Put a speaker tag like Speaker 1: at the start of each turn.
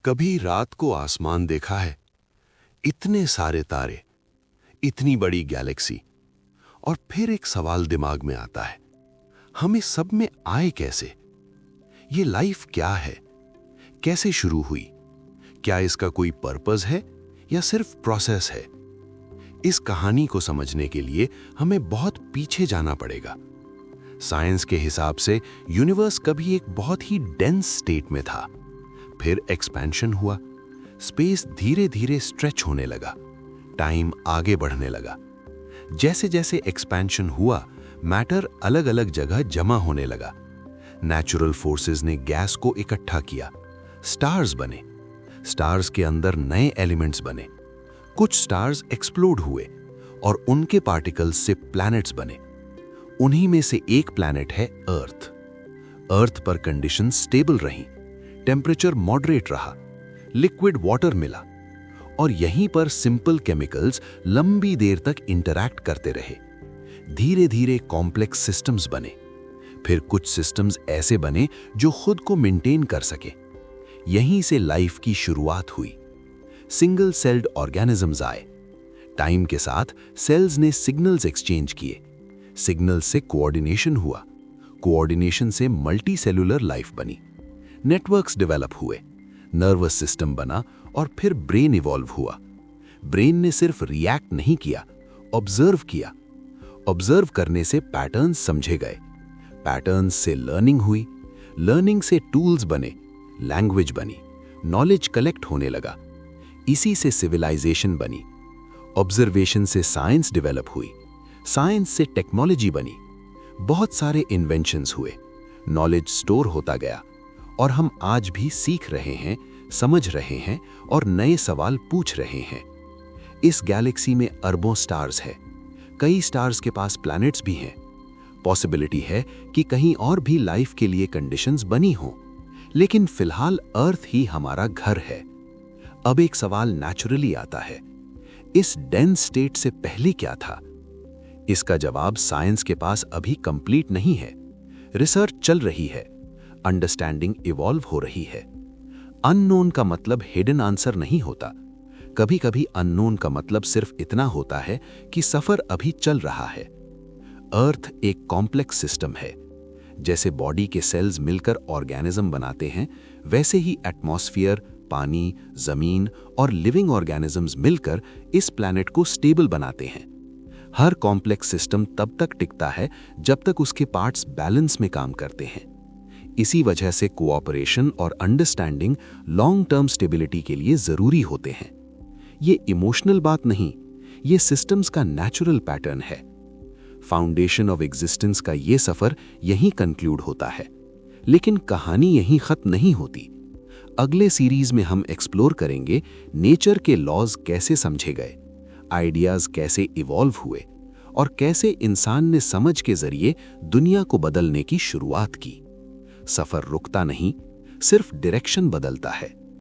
Speaker 1: कभी रात को आसमान देखा है? इतने सारे तारे, इतनी बड़ी गैलेक्सी, और फिर एक सवाल दिमाग में आता है, हम इस सब में आए कैसे? ये लाइफ क्या है? कैसे शुरू हुई? क्या इसका कोई पर्पस है या सिर्फ प्रोसेस है? इस कहानी को समझने के लिए हमें बहुत पीछे जाना पड़ेगा। साइंस के हिसाब से यूनिवर्स कभी एक बहुत ही डेंस स्टेट में था, फिर एक्सपेंशन हुआ, स्पेस धीरे धीरे स्ट्रेच होने लगा, टाइम आगे बढ़ने लगा। जैसे जैसे एक्सपेंशन हुआ, मैटर अलग अलग जगह जमा होने लगा। नेचुरल फोर्सेस ने गैस को इकट्ठा किया, स्टार्स बने, स्टार्स के अंदर नए एलिमेंट्स बने, कुछ स्टार्स एक्सप्लोड हुए और उनके पार्टिकल्स से प्लैनेट्स बने। उन्हीं में से एक प्लैनेट है अर्थ। अर्थ पर कंडीशंस स्टेबल रहीं, टेम्परेचर मॉडरेट रहा, लिक्विड वाटर मिला, और यहीं पर सिंपल केमिकल्स लंबी देर तक इंटरैक्ट करते रहे। धीरे धीरे कॉम्प्लेक्स सिस्टम्स बने, फिर कुछ सिस्टम्स ऐसे बने जो खुद को मेंटेन कर सके। यहीं से लाइफ की शुरुआत हुई। सिंगल सेल्ड ऑर्गेनिजम्स आए। टाइम के साथ सेल्स ने सिग्नल्स एक्सचेंज किए, सिग्नल से कोऑर्डिनेशन हुआ, कोऑर्डिनेशन से मल्टी सेलुलर लाइफ बनी, नेटवर्क्स डेवलप हुए, नर्वस सिस्टम बना और फिर ब्रेन इवॉल्व हुआ। ब्रेन ने सिर्फ रिएक्ट नहीं किया, ऑब्जर्व किया। ऑब्जर्व करने से पैटर्न्स समझे गए, पैटर्न्स से लर्निंग हुई, लर्निंग से टूल्स बने, लैंग्वेज बनी, नॉलेज कलेक्ट होने लगा। इसी से सिविलाइजेशन बनी। ऑब्जर्वेशन से साइंस डेवलप हुई, साइंस से टेक्नोलॉजी बनी, बहुत सारे इन्वेंशंस हुए, नॉलेज स्टोर होता गया, और हम आज भी सीख रहे हैं, समझ रहे हैं और नए सवाल पूछ रहे हैं। इस गैलेक्सी में अरबों स्टार्स हैं, कई स्टार्स के पास प्लैनेट्स भी हैं। पॉसिबिलिटी है कि कहीं और भी लाइफ के लिए कंडीशंस बनी हों, लेकिन फिलहाल अर्थ ही हमारा घर है। अब एक सवाल नेचुरली आता है, इस डेंस स्टेट से पहले क्या था? इसका जवाब साइंस के पास अभी कंप्लीट नहीं है। रिसर्च चल रही है, अंडरस्टैंडिंग इवॉल्व हो रही है। अननोन का मतलब हिडन आंसर नहीं होता। कभी कभी अननोन का मतलब सिर्फ इतना होता है कि सफर अभी चल रहा है। अर्थ एक कॉम्प्लेक्स सिस्टम है। जैसे बॉडी के सेल्स मिलकर ऑर्गेनिज्म बनाते हैं, वैसे ही एटमॉस्फेयर, पानी, जमीन और लिविंग ऑर्गेनिजम्स मिलकर इस प्लैनेट को स्टेबल बनाते हैं। हर कॉम्प्लेक्स सिस्टम तब तक टिकता है जब तक उसके पार्ट्स बैलेंस में काम करते हैं। इसी वजह से कोऑपरेशन और अंडरस्टैंडिंग लॉन्ग टर्म स्टेबिलिटी के लिए जरूरी होते हैं। ये इमोशनल बात नहीं, ये सिस्टम्स का नेचुरल पैटर्न है। फाउंडेशन ऑफ एग्जिस्टेंस का ये सफर यहीं कंक्लूड होता है, लेकिन कहानी यहीं खत्म नहीं होती। अगले सीरीज में हम एक्सप्लोर करेंगे नेचर के लॉज कैसे समझे गए, आइडियाज कैसे इवॉल्व हुए और कैसे इंसान ने समझ के जरिए दुनिया को बदलने की शुरुआत की। सफर रुकता नहीं, सिर्फ डायरेक्शन बदलता है।